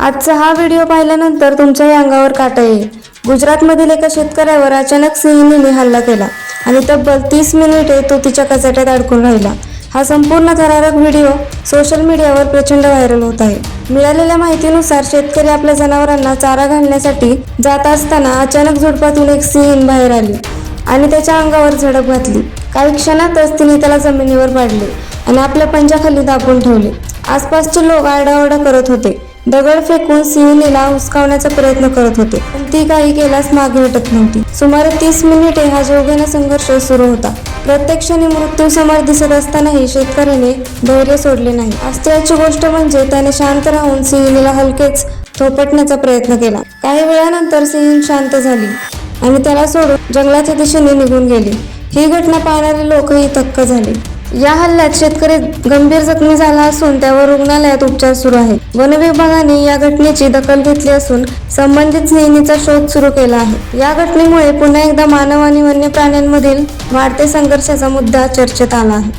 आजचा हा व्हिडिओ पाहिल्यानंतर तुमच्याही अंगावर काटा येईल। गुजरातमधील एका शेतकऱ्यावर अचानक सिंहीने हल्ला केला आणि तब्बल 30 मिनिटे तो तिच्या कचाट्यात अडकून राहिला। हा संपूर्ण थरारक व्हिडिओ सोशल मीडियावर प्रचंड व्हायरल होत आहे। मिळालेल्या माहितीनुसार शेतकरी आपल्या जनावरांना चारा घालण्यासाठी जात असताना अचानक झुडपातून एक सिंहीण बाहेर आली आणि त्याच्या अंगावर झडप घातली। काही क्षणातच तिने त्याला जमिनीवर पाडले आणि आपल्या पंजाखाली दाबून ठेवले। आसपासचे लोक आरडाओरडा करत होते, दगड फेकून सिंहीणीला हुसकावण्याचा प्रयत्न करत होते, पण ती काही केल्यास मागे हटत नव्हती। सुमारे 30 मिनिटे हा जीवघेणा संघर्ष सुरू होता। प्रत्येक क्षणी मृत्यू समोर दिसत असतानाही शेतकऱ्याने धैर्य सोडले नाही। आश्चर्याची गोष्ट म्हणजे त्याने शांत राहून सिंहीणीला हलकेच थोपटण्याचा प्रयत्न केला। काही वेळानंतर सिंहीण शांत झाली आणि त्याला सोडून जंगलाच्या दिशेने निघून गेली। ही घटना पाहणारे लोकही थक्क झाले। या हल्ल्यात शेतकरी गंभीर जखमी झाला असून त्यावर रुग्णालयात उपचार सुरू आहेत। वन विभागाने या घटनेची दखल घेतली असून संबंधित सिंहीणीचा शोध सुरू केला आहे। या घटनेमुळे पुन्हा एकदा मानव आणि वन्य प्राण्यांमधील वाढते संघर्षाचा मुद्दा चर्चेत आला आहे।